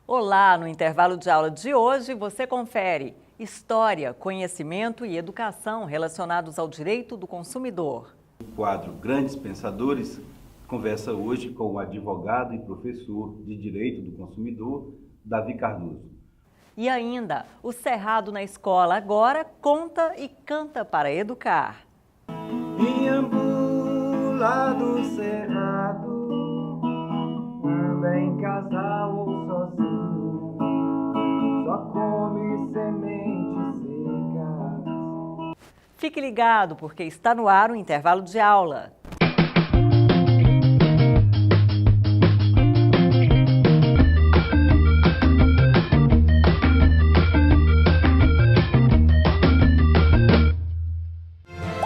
Olá, no intervalo de aula de hoje você confere História, Conhecimento e Educação relacionados ao direito do consumidor. O quadro Grandes Pensadores conversa hoje com o advogado e professor de Direito do Consumidor, Davi Cardoso. E ainda, o Cerrado na Escola agora conta e canta para educar. Ambula do cerrado, anda em casal ou sozinho, só come sementes secas. Fique ligado porque está no ar o intervalo de aula.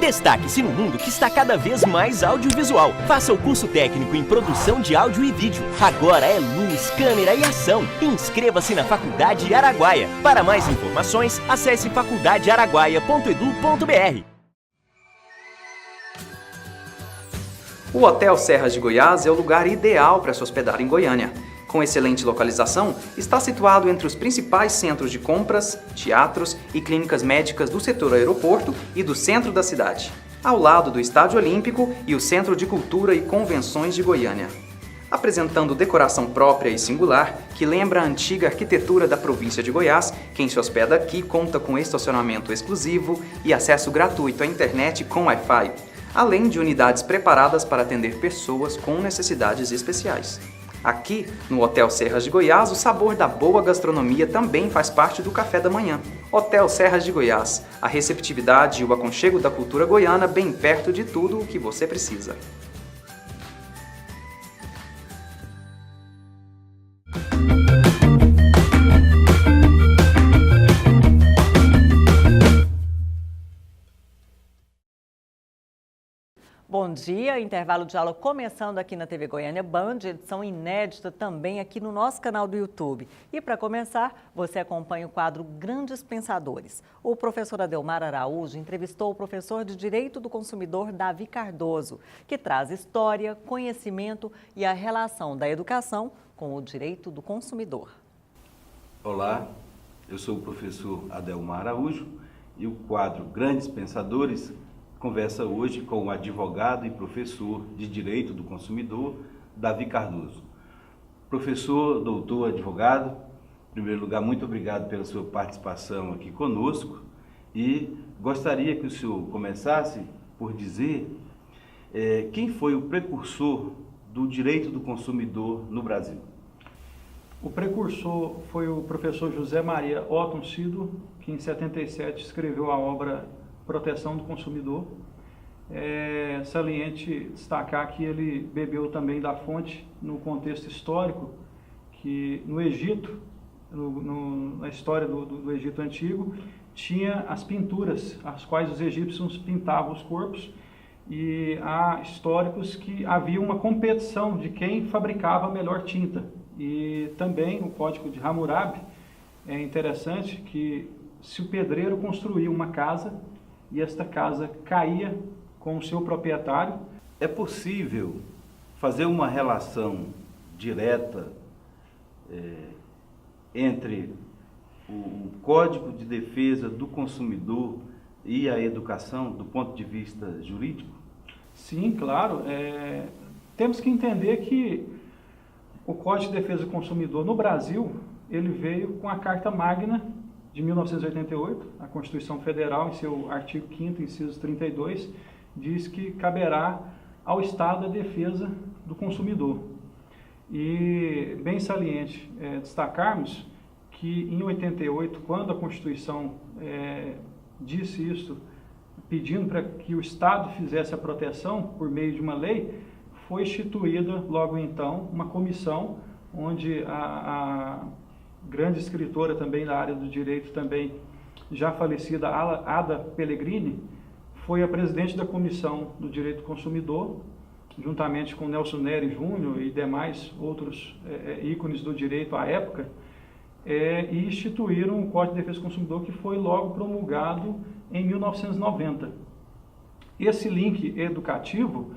Destaque-se no mundo que está cada vez mais audiovisual. Faça o curso técnico em produção de áudio e vídeo. Agora é luz, câmera e ação. Inscreva-se na Faculdade Araguaia. Para mais informações, acesse faculdadearaguaia.edu.br. O Hotel Serras de Goiás é o lugar ideal para se hospedar em Goiânia. Com excelente localização, está situado entre os principais centros de compras, teatros e clínicas médicas do setor aeroporto e do centro da cidade, ao lado do Estádio Olímpico e o Centro de Cultura e Convenções de Goiânia. Apresentando decoração própria e singular, que lembra a antiga arquitetura da província de Goiás, quem se hospeda aqui conta com estacionamento exclusivo e acesso gratuito à internet com Wi-Fi, além de unidades preparadas para atender pessoas com necessidades especiais. Aqui, no Hotel Serras de Goiás, o sabor da boa gastronomia também faz parte do café da manhã. Hotel Serras de Goiás, a receptividade e o aconchego da cultura goiana bem perto de tudo o que você precisa. Bom dia, intervalo de aula começando aqui na TV Goiânia Band, edição inédita também aqui no nosso canal do YouTube. E para começar, você acompanha o quadro Grandes Pensadores. O professor Adelmar Araújo entrevistou o professor de Direito do Consumidor, Davi Cardoso, que traz história, conhecimento e a relação da educação com o direito do consumidor. Olá, eu sou o professor Adelmar Araújo e o quadro Grandes Pensadores conversa hoje com o advogado e professor de Direito do Consumidor, Davi Cardoso. Professor, doutor, advogado, em primeiro lugar, muito obrigado pela sua participação aqui conosco e gostaria que o senhor começasse por dizer quem foi o precursor do direito do consumidor no Brasil. O precursor foi o professor José Maria Otton Sido, que em 77 escreveu a obra Proteção do Consumidor. É saliente destacar que ele bebeu também da fonte no contexto histórico, que no Egito, na história do Egito Antigo, tinha as pinturas, as quais os egípcios pintavam os corpos, e há históricos que havia uma competição de quem fabricava a melhor tinta. E também o Código de Hammurabi é interessante que se o pedreiro construía uma casa, e esta casa caía com o seu proprietário. É possível fazer uma relação direta entre o Código de Defesa do Consumidor e a educação do ponto de vista jurídico? Sim, claro. Temos que entender que o Código de Defesa do Consumidor no Brasil, ele veio com a Carta Magna de 1988, a Constituição Federal, em seu artigo 5º, inciso 32, diz que caberá ao Estado a defesa do consumidor. E bem saliente destacarmos que em 88, quando a Constituição disse isso, pedindo para que o Estado fizesse a proteção por meio de uma lei, foi instituída logo então uma comissão onde a grande escritora também da área do direito, também já falecida, Ada Pellegrini, foi a presidente da Comissão do Direito do Consumidor, juntamente com Nelson Nery Júnior e demais outros ícones do direito à época, e instituíram o Código de Defesa do Consumidor, que foi logo promulgado em 1990. Esse link educativo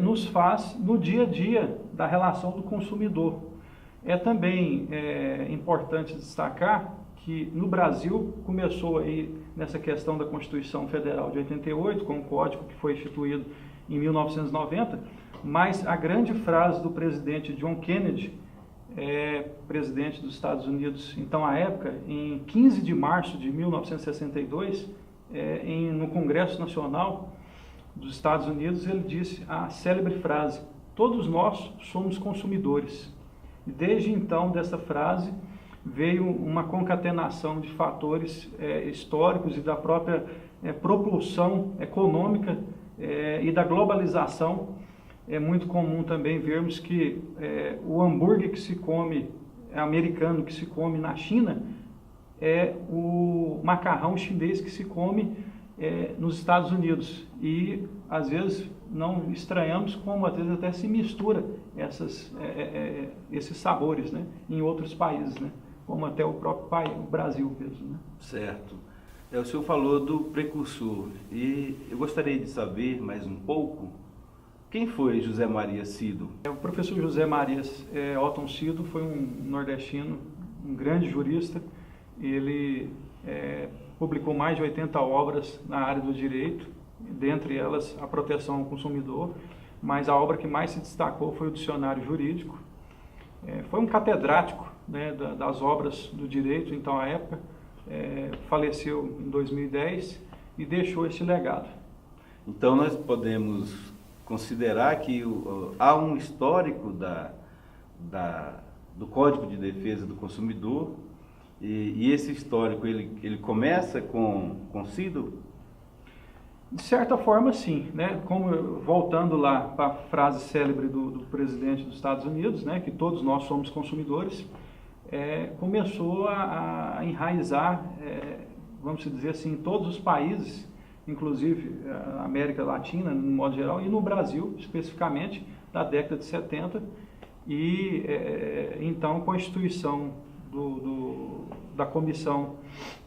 nos faz no dia a dia da relação do consumidor. É também importante destacar que no Brasil começou aí nessa questão da Constituição Federal de 88, com o código que foi instituído em 1990, mas a grande frase do presidente John Kennedy, presidente dos Estados Unidos, então à época, em 15 de março de 1962, no Congresso Nacional dos Estados Unidos, ele disse a célebre frase: todos nós somos consumidores. E desde então, dessa frase, veio uma concatenação de fatores históricos e da própria propulsão econômica e da globalização. É muito comum também vermos que o hambúrguer que se come, americano que se come na China, é o macarrão chinês que se come nos Estados Unidos. E às vezes não estranhamos como às vezes até se mistura esses sabores, né, em outros países, né, como até o próprio país, o Brasil mesmo, né? Certo. O senhor falou do precursor e eu gostaria de saber mais um pouco quem foi José Maria Cido. O professor José Maria Otton Cido foi um nordestino, um grande jurista. Ele publicou mais de 80 obras na área do direito, dentre elas a proteção ao consumidor, mas a obra que mais se destacou foi o Dicionário Jurídico. Foi um catedrático, né, das obras do direito, então à época, faleceu em 2010 e deixou esse legado. Então nós podemos considerar que há um histórico do Código de Defesa do Consumidor e esse histórico ele começa com Cido? De certa forma, sim, né? Como voltando lá para a frase célebre do presidente dos Estados Unidos, né, que todos nós somos consumidores, começou a enraizar, vamos dizer assim, em todos os países, inclusive a América Latina, no modo geral, e no Brasil, especificamente, da década de 70, e então com a instituição da Comissão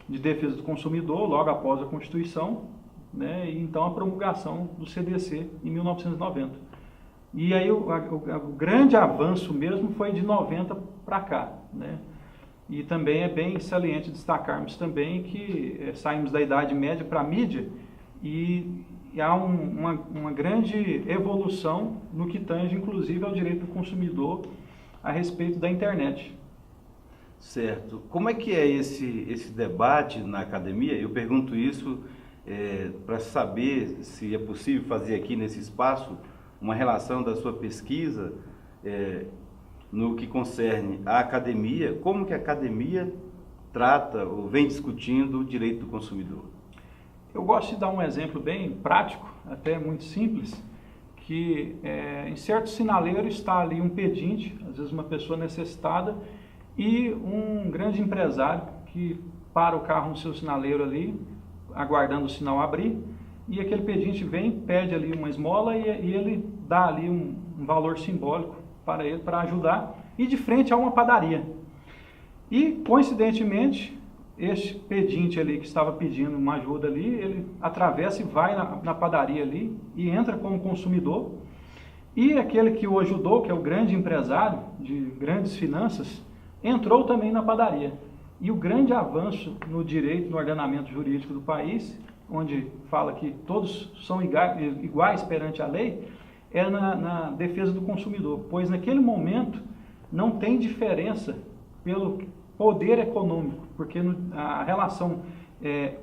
de Defesa do Consumidor, logo após a Constituição, né, e então a promulgação do CDC em 1990. E aí o grande avanço mesmo foi de 90 para cá, né? E também é bem saliente destacarmos também que saímos da Idade Média para a mídia e há uma grande evolução no que tange, inclusive, ao direito do consumidor a respeito da internet. Certo. Como é que é esse debate na academia? Eu pergunto isso para saber se é possível fazer aqui nesse espaço uma relação da sua pesquisa no que concerne à academia, como que a academia trata ou vem discutindo o direito do consumidor. Eu gosto de dar um exemplo bem prático, até muito simples, que em certo sinaleiro está ali um pedinte, às vezes uma pessoa necessitada, e um grande empresário que para o carro no seu sinaleiro ali, aguardando o sinal abrir, e aquele pedinte vem, pede ali uma esmola e ele dá ali um valor simbólico para ele, para ajudar, e de frente a uma padaria. E, coincidentemente, este pedinte ali que estava pedindo uma ajuda ali, ele atravessa e vai na padaria ali e entra como consumidor. E aquele que o ajudou, que é o grande empresário de grandes finanças, entrou também na padaria. E o grande avanço no direito, no ordenamento jurídico do país, onde fala que todos são iguais perante a lei, é na defesa do consumidor, pois naquele momento não tem diferença pelo poder econômico, porque a relação,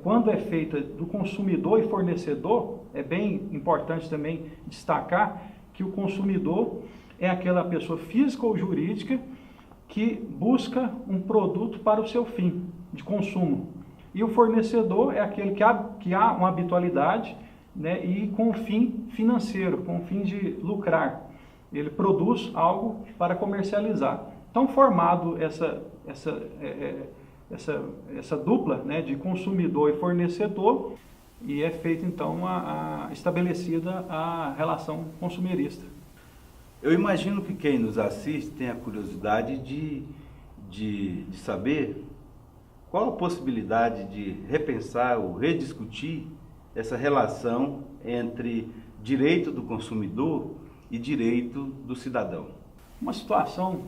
quando é feita do consumidor e fornecedor, é bem importante também destacar que o consumidor é aquela pessoa física ou jurídica que busca um produto para o seu fim de consumo. E o fornecedor é aquele que há uma habitualidade, né, e com o fim financeiro, com o fim de lucrar. Ele produz algo para comercializar. Então, formado essa dupla, né, de consumidor e fornecedor, e é feita então estabelecida a relação consumerista. Eu imagino que quem nos assiste tem a curiosidade de saber qual a possibilidade de repensar ou rediscutir essa relação entre direito do consumidor e direito do cidadão. Uma situação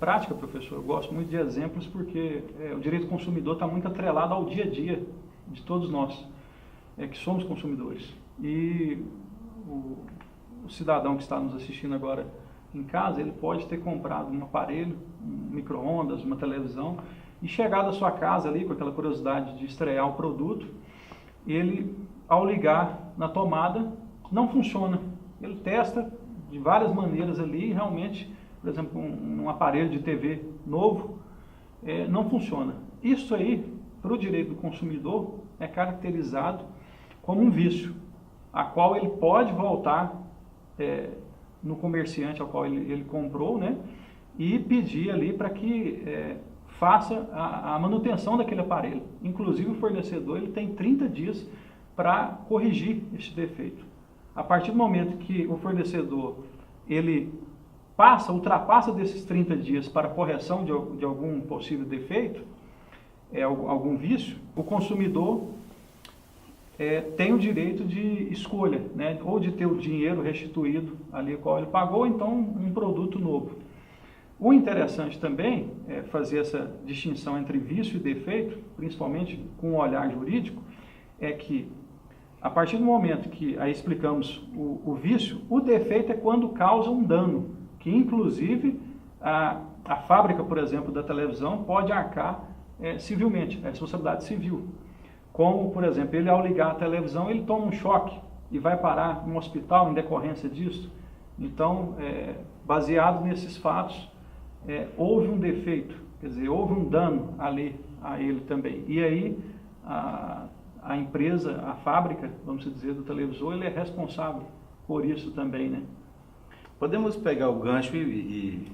prática, professor, eu gosto muito de exemplos porque o direito do consumidor está muito atrelado ao dia a dia de todos nós, que somos consumidores. E o cidadão que está nos assistindo agora em casa, ele pode ter comprado um aparelho, um micro-ondas, uma televisão, e chegado à sua casa ali com aquela curiosidade de estrear o produto, ele, ao ligar na tomada, não funciona. Ele testa de várias maneiras ali e realmente, por exemplo, um aparelho de TV novo, não funciona. Isso aí, para o direito do consumidor, é caracterizado como um vício, a qual ele pode voltar no comerciante ao qual ele comprou, né, e pedir ali para que faça a manutenção daquele aparelho. Inclusive o fornecedor ele tem 30 dias para corrigir esse defeito. A partir do momento que o fornecedor ele ultrapassa desses 30 dias para correção de algum possível defeito, algum vício, o consumidor tem o direito de escolha, né, ou de ter o dinheiro restituído ali qual ele pagou, ou então um produto novo. O interessante também é fazer essa distinção entre vício e defeito, principalmente com o olhar jurídico, é que a partir do momento que aí explicamos o vício, o defeito é quando causa um dano, que inclusive a fábrica, por exemplo, da televisão pode arcar civilmente, é responsabilidade civil. Como, por exemplo, ele ao ligar a televisão, ele toma um choque e vai parar no hospital em decorrência disso. Então, baseado nesses fatos, houve um defeito, quer dizer, houve um dano ali a ele também. E aí, a empresa, a fábrica, vamos dizer, do televisor, ele é responsável por isso também, né? Podemos pegar o gancho e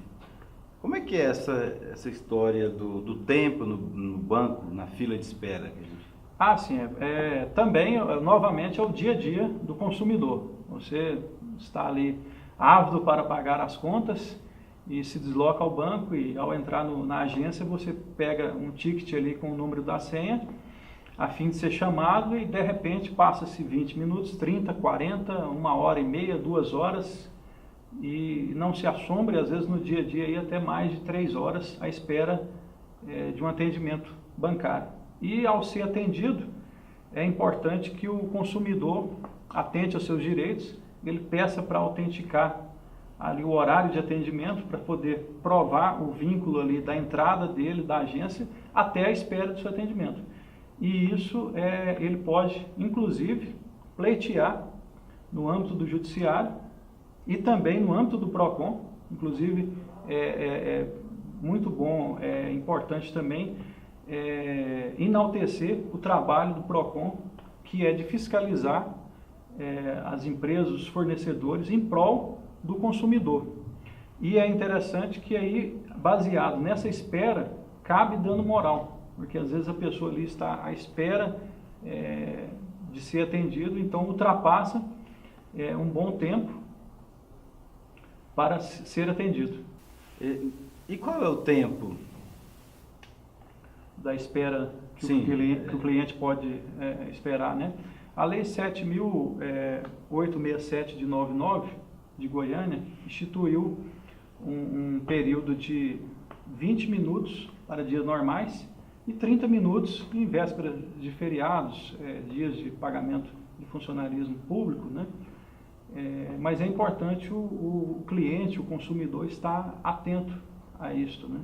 como é que é essa história do tempo no banco, na fila de espera? Sim, também, novamente, é o dia a dia do consumidor. Você está ali ávido para pagar as contas e se desloca ao banco e ao entrar na agência você pega um ticket ali com o número da senha a fim de ser chamado e de repente passa-se 20 minutos, 30, 40, 1h30, 2 horas e não se assombre, às vezes no dia a dia aí até mais de 3 horas à espera de um atendimento bancário. E ao ser atendido, é importante que o consumidor atente aos seus direitos, ele peça para autenticar ali o horário de atendimento para poder provar o vínculo ali da entrada dele, da agência, até a espera do seu atendimento. E isso ele pode, inclusive, pleitear no âmbito do judiciário e também no âmbito do PROCON. Inclusive, é muito bom, é importante também enaltecer o trabalho do PROCON, que é de fiscalizar as empresas, os fornecedores, em prol do consumidor. E é interessante que aí, baseado nessa espera, cabe dano moral, porque às vezes a pessoa ali está à espera de ser atendido, então ultrapassa um bom tempo para ser atendido. E qual é o tempo da espera que o cliente pode esperar, né? A Lei 7.867 de 99 de Goiânia instituiu um período de 20 minutos para dias normais e 30 minutos em véspera de feriados, dias de pagamento de funcionarismo público, né? Mas é importante o cliente, o consumidor, estar atento a isso, né?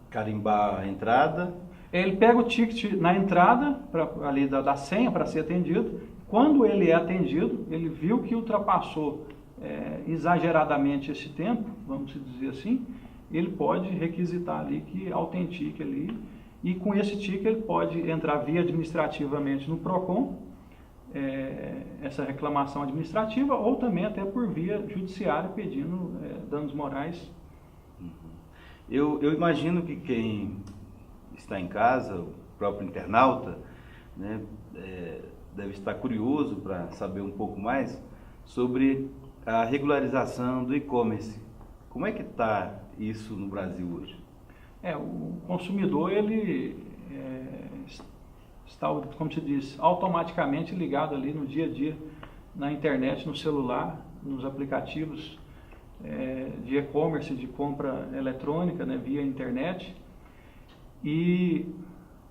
Carimbar a entrada. Ele pega o ticket na entrada ali da senha para ser atendido. Quando ele é atendido, ele viu que ultrapassou exageradamente esse tempo, vamos dizer assim, ele pode requisitar ali que autentique ali e com esse ticket ele pode entrar via administrativamente no PROCON, essa reclamação administrativa, ou também até por via judiciária pedindo danos morais. Eu imagino que quem está em casa, o próprio internauta, né, deve estar curioso para saber um pouco mais sobre a regularização do e-commerce. Como é que está isso no Brasil hoje? O consumidor, ele está, como se diz, automaticamente ligado ali no dia a dia, na internet, no celular, nos aplicativos de e-commerce, de compra eletrônica, né, via internet. E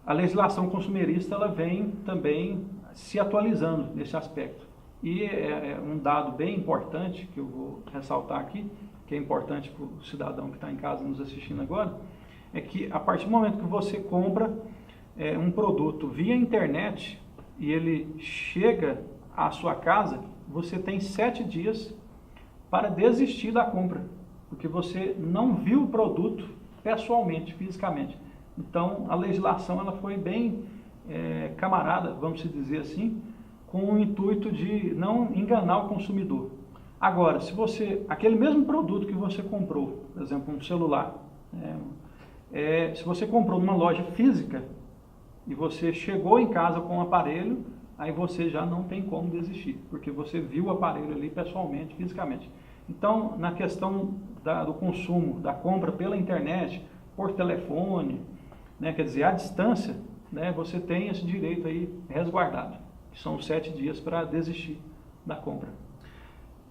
a legislação consumerista ela vem também se atualizando nesse aspecto. E é um dado bem importante que eu vou ressaltar aqui, que é importante para o cidadão que está em casa nos assistindo agora, é que a partir do momento que você compra um produto via internet e ele chega à sua casa, você tem 7 dias para desistir da compra, porque você não viu o produto pessoalmente, fisicamente. Então, a legislação ela foi bem camarada, vamos dizer assim, com o intuito de não enganar o consumidor. Agora, se aquele mesmo produto que você comprou, por exemplo, um celular, se você comprou numa loja física e você chegou em casa com o aparelho, aí você já não tem como desistir, porque você viu o aparelho ali pessoalmente, fisicamente. Então, na questão do consumo, da compra pela internet, por telefone, né, quer dizer, à distância, né, você tem esse direito aí resguardado, que são os 7 dias para desistir da compra.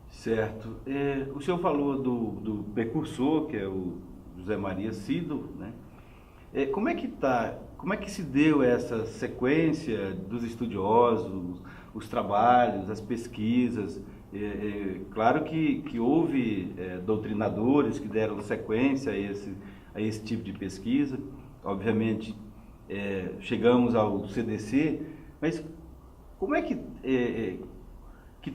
Certo. O senhor falou do precursor, que é o José Maria Cido, né? Como é que se deu essa sequência dos estudiosos, os trabalhos, as pesquisas? Claro que houve doutrinadores que deram sequência a esse tipo de pesquisa. Obviamente, chegamos ao CDC, mas como é que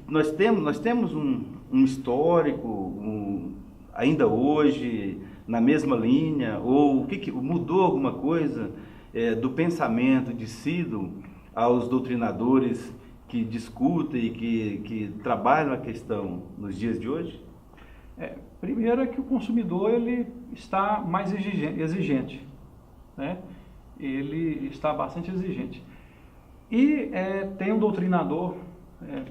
nós temos um histórico, ainda hoje, na mesma linha, ou mudou alguma coisa do pensamento de Cido aos doutrinadores que discutem e que trabalham a questão nos dias de hoje? Primeiro é que o consumidor ele está mais exigente, né? Ele está bastante exigente. E tem um doutrinador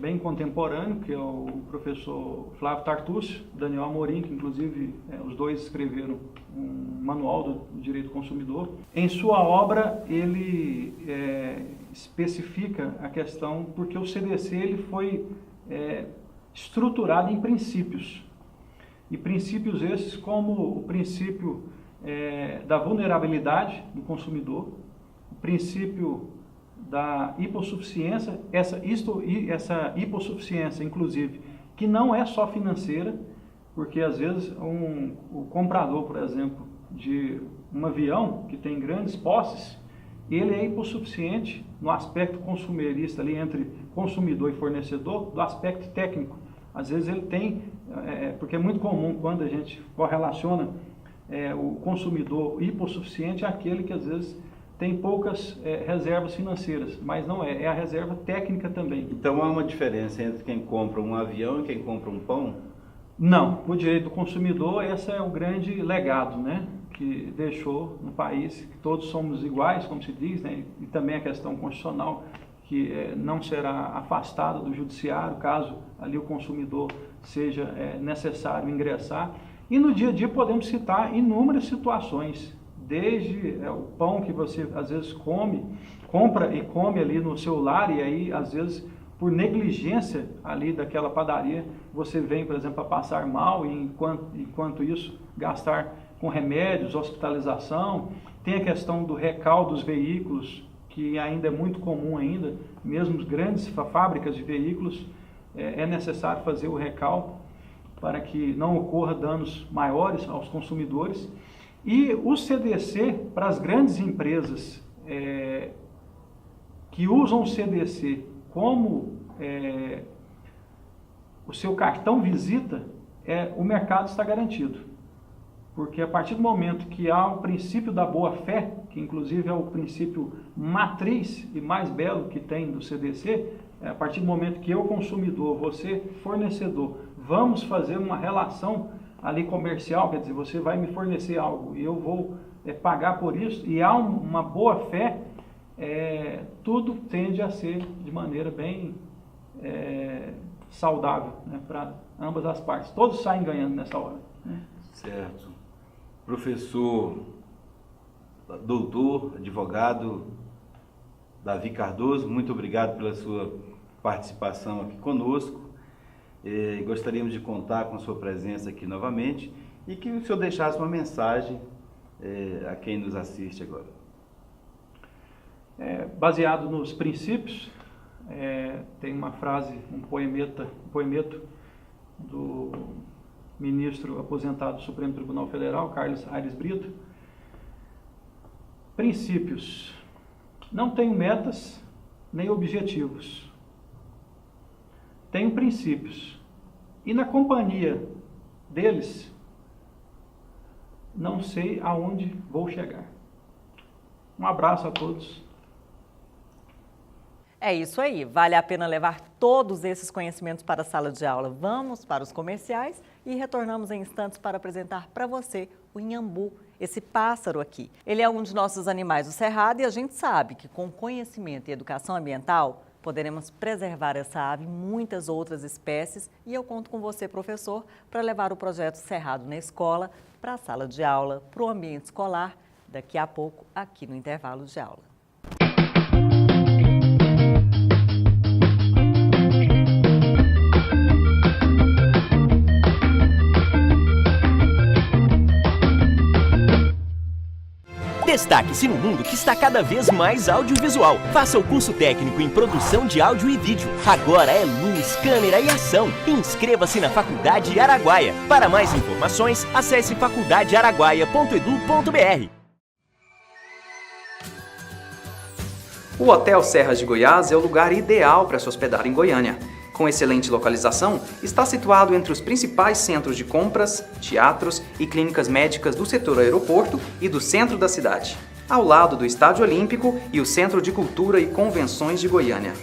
bem contemporâneo, que é o professor Flávio Tartucci, Daniel Amorim, que inclusive os dois escreveram um manual do direito do consumidor. Em sua obra, ele especifica a questão, porque o CDC ele foi estruturado em princípios. E princípios esses como o princípio da vulnerabilidade do consumidor, o princípio da hipossuficiência, essa hipossuficiência, inclusive, que não é só financeira, porque às vezes o comprador, por exemplo, de um avião que tem grandes posses, ele é hipossuficiente no aspecto consumerista, ali entre consumidor e fornecedor, do aspecto técnico. Às vezes ele tem, porque é muito comum quando a gente correlaciona o consumidor hipossuficiente àquele que às vezes tem poucas reservas financeiras, mas não é a reserva técnica também. Então há uma diferença entre quem compra um avião e quem compra um pão? Não, o direito do consumidor, esse é o grande legado, né, que deixou no país, que todos somos iguais, como se diz, né, e também a questão constitucional, que não será afastada do judiciário, caso ali o consumidor seja necessário ingressar. E no dia a dia podemos citar inúmeras situações, desde o pão que você às vezes compra e come ali no seu lar, e aí às vezes por negligência ali daquela padaria, você vem, por exemplo, a passar mal e enquanto isso gastar com remédios, hospitalização. Tem a questão do recal dos veículos, que ainda é muito comum ainda, mesmo grandes fábricas de veículos, é necessário fazer o recal para que não ocorra danos maiores aos consumidores. E o CDC, para as grandes empresas que usam o CDC como o seu cartão visita, o mercado está garantido. Porque a partir do momento que há o princípio da boa-fé, que inclusive é o princípio matriz e mais belo que tem do CDC, a partir do momento que eu, consumidor, você, fornecedor, vamos fazer uma relação ali comercial, quer dizer, você vai me fornecer algo e eu vou pagar por isso, e há uma boa-fé, tudo tende a ser de maneira bem saudável, né, para ambas as partes. Todos saem ganhando nessa hora. Né? Certo. Professor, doutor, advogado Davi Cardoso, muito obrigado pela sua participação aqui conosco. Gostaríamos de contar com a sua presença aqui novamente e que o senhor deixasse uma mensagem a quem nos assiste agora. Baseado nos princípios, tem uma frase, um poemeto do ministro aposentado do Supremo Tribunal Federal, Carlos Aires Brito. Princípios. Não tenho metas nem objetivos. Tenho princípios. E na companhia deles, não sei aonde vou chegar. Um abraço a todos. É isso aí, vale a pena levar todos esses conhecimentos para a sala de aula. Vamos para os comerciais e retornamos em instantes para apresentar para você o inhambu, esse pássaro aqui. Ele é um de nossos animais do cerrado e a gente sabe que com conhecimento e educação ambiental poderemos preservar essa ave e muitas outras espécies. E eu conto com você, professor, para levar o projeto Cerrado na Escola para a sala de aula, para o ambiente escolar, daqui a pouco aqui no intervalo de aula. Destaque-se no mundo que está cada vez mais audiovisual. Faça o curso técnico em produção de áudio e vídeo. Agora é luz, câmera e ação. Inscreva-se na Faculdade Araguaia. Para mais informações, acesse faculdadearaguaia.edu.br. O Hotel Serras de Goiás é o lugar ideal para se hospedar em Goiânia. Com excelente localização, está situado entre os principais centros de compras, teatros e clínicas médicas do setor aeroporto e do centro da cidade, ao lado do Estádio Olímpico e o Centro de Cultura e Convenções de Goiânia.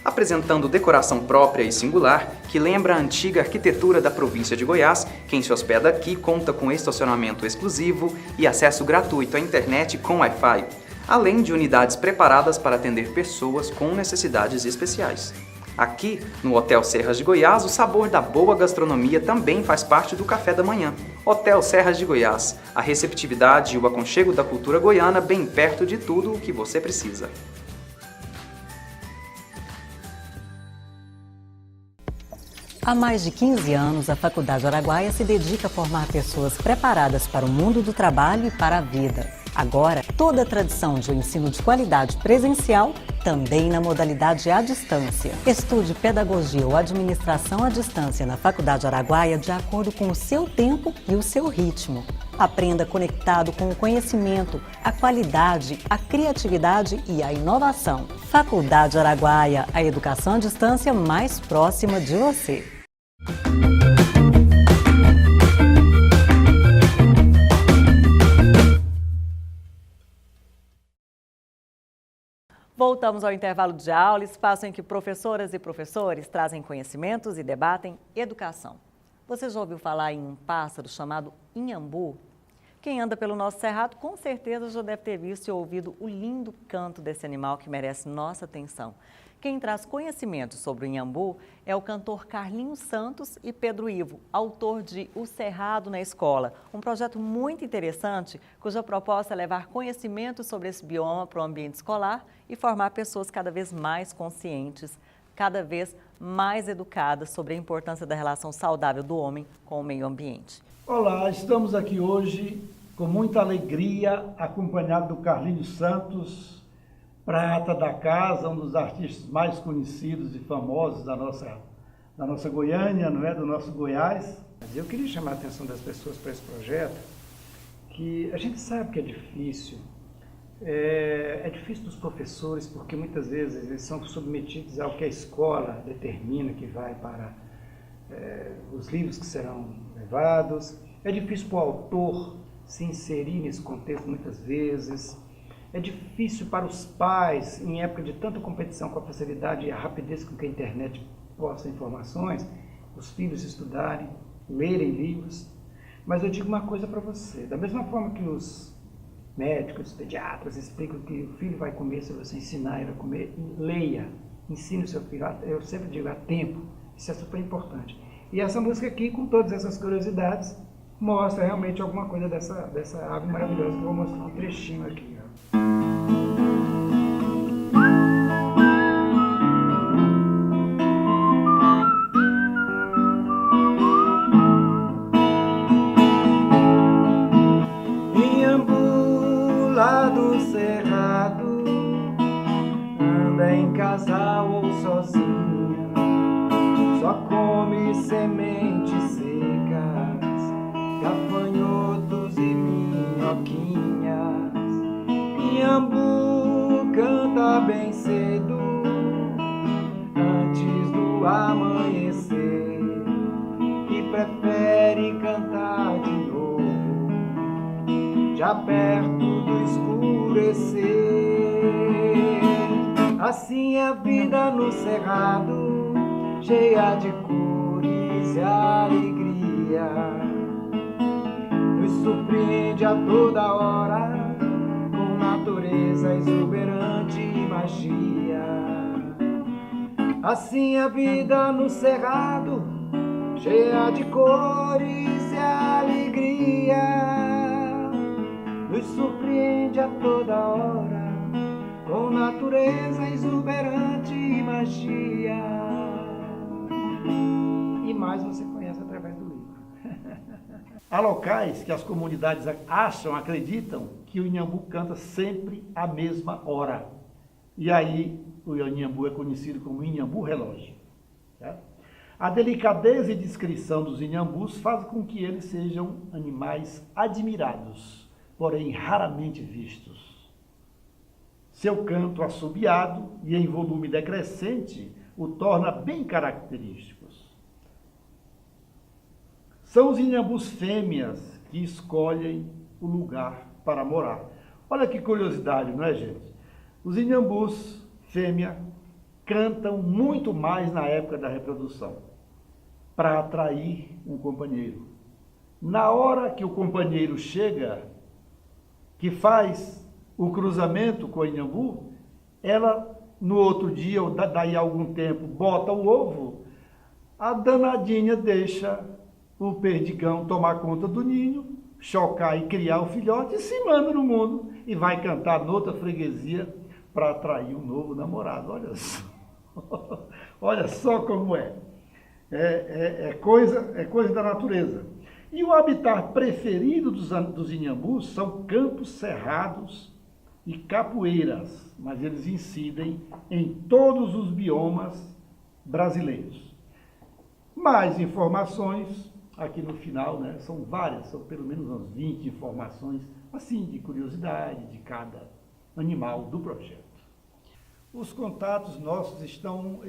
Apresentando decoração própria e singular, que lembra a antiga arquitetura da província de Goiás, quem se hospeda aqui conta com estacionamento exclusivo e acesso gratuito à internet com Wi-Fi, além de unidades preparadas para atender pessoas com necessidades especiais. Aqui, no Hotel Serras de Goiás, o sabor da boa gastronomia também faz parte do café da manhã. Hotel Serras de Goiás, a receptividade e o aconchego da cultura goiana bem perto de tudo o que você precisa. Há mais de 15 anos, a Faculdade Araguaia se dedica a formar pessoas preparadas para o mundo do trabalho e para a vida. Agora, toda a tradição de um ensino de qualidade presencial, também na modalidade à distância. Estude pedagogia ou administração à distância na Faculdade Araguaia de acordo com o seu tempo e o seu ritmo. Aprenda conectado com o conhecimento, a qualidade, a criatividade e a inovação. Faculdade Araguaia, a educação à distância mais próxima de você. Voltamos ao intervalo de aula, espaço em que professoras e professores trazem conhecimentos e debatem educação. Você já ouviu falar em um pássaro chamado inhambu? Quem anda pelo nosso cerrado com certeza já deve ter visto e ouvido o lindo canto desse animal que merece nossa atenção. Quem traz conhecimento sobre o inhambu é o cantor Carlinhos Santos e Pedro Ivo, autor de O Cerrado na Escola, um projeto muito interessante cuja proposta é levar conhecimento sobre esse bioma para o ambiente escolar e formar pessoas cada vez mais conscientes, cada vez mais educadas sobre a importância da relação saudável do homem com o meio ambiente. Olá, estamos aqui hoje com muita alegria, acompanhado do Carlinhos Santos, prata da casa, um dos artistas mais conhecidos e famosos da nossa Goiânia, não é? Do nosso Goiás. Eu queria chamar a atenção das pessoas para esse projeto, que a gente sabe que é difícil. É difícil dos professores, porque muitas vezes eles são submetidos ao que a escola determina que vai para os livros que serão levados. É difícil para o autor se inserir nesse contexto muitas vezes. É difícil para os pais, em época de tanta competição com a facilidade e a rapidez com que a internet posta informações, os filhos estudarem, lerem livros. Mas eu digo uma coisa para você, da mesma forma que os médicos, os pediatras explicam que o filho vai comer se você ensinar ele a comer, leia, ensine o seu filho, eu sempre digo, a tempo, isso é super importante. E essa música aqui, com todas essas curiosidades, mostra realmente alguma coisa dessa ave maravilhosa, que eu vou mostrar um trechinho aqui. lá do cerrado, anda em casal ou sozinha, só come sementes secas, gafanhotos e minhoquinhas. Inhambu canta bem cedo, antes do amanhecer, e prefere cantar de novo, já perto do escurecer. Assim é a vida no cerrado, cheia de cores e alegria, nos surpreende a toda hora, com natureza exuberante e magia. Assim é a vida no cerrado, cheia de cores e alegria, nos surpreende a toda hora, com natureza exuberante e magia. E mais você conhece através do livro. Há locais que as comunidades acreditam que o Inhambu canta sempre à mesma hora. E aí o Inhambu é conhecido como Inhambu relógio. Certo? A delicadeza e discrição dos Inhambus faz com que eles sejam animais admirados, porém raramente vistos. Seu canto assobiado e em volume decrescente o torna bem característicos. São os Inhambus fêmeas que escolhem o lugar para morar. Olha que curiosidade, não é, gente? Os Inhambus fêmea cantam muito mais na época da reprodução, para atrair um companheiro. Na hora que o companheiro chega, que faz o cruzamento com a Inhambu, ela, no outro dia, ou daí a algum tempo, bota o ovo, a danadinha deixa o perdigão tomar conta do ninho, chocar e criar o filhote e se manda no mundo e vai cantar noutra freguesia para atrair um novo namorado. Olha só, olha só como é. É coisa da natureza. E o habitat preferido dos Inhambus são campos cerrados e capoeiras, mas eles incidem em todos os biomas brasileiros. Mais informações aqui no final, né? São várias, são pelo menos umas 20 informações, assim, de curiosidade de cada animal do projeto. Os contatos nossos estão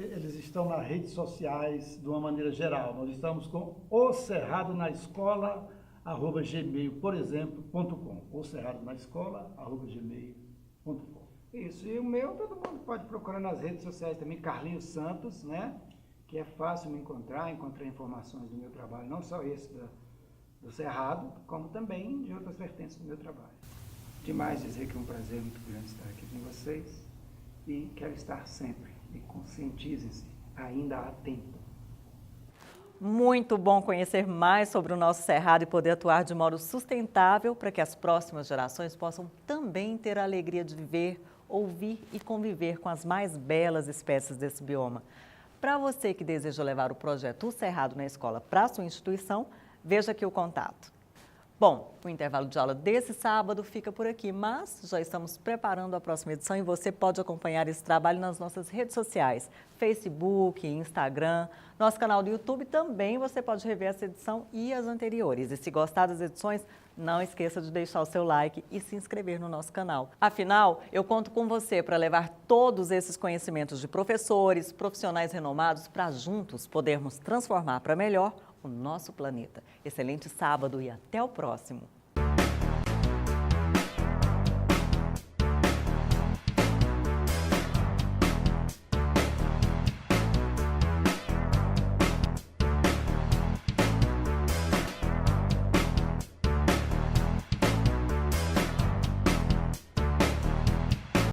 nas redes sociais de uma maneira geral. Nós estamos com ocerradonaescola@gmail, por exemplo, .com. ocerradonaescola@gmail.com. Isso, e o meu todo mundo pode procurar nas redes sociais também, Carlinhos Santos, né? Que é fácil me encontrar informações do meu trabalho, não só esse do Cerrado, como também de outras vertentes do meu trabalho. Demais dizer que é um prazer muito grande estar aqui com vocês e quero estar sempre. E conscientizem-se, ainda há tempo. Muito bom conhecer mais sobre o nosso Cerrado e poder atuar de modo sustentável para que as próximas gerações possam também ter a alegria de ver, ouvir e conviver com as mais belas espécies desse bioma. Para você que deseja levar o projeto O Cerrado na Escola para a sua instituição, veja aqui o contato. Bom, o intervalo de aula desse sábado fica por aqui, mas já estamos preparando a próxima edição e você pode acompanhar esse trabalho nas nossas redes sociais, Facebook, Instagram, nosso canal do YouTube. Também você pode rever essa edição e as anteriores. E se gostar das edições, não esqueça de deixar o seu like e se inscrever no nosso canal. Afinal, eu conto com você para levar todos esses conhecimentos de professores, profissionais renomados para juntos podermos transformar para melhor o nosso planeta. Excelente sábado e até o próximo!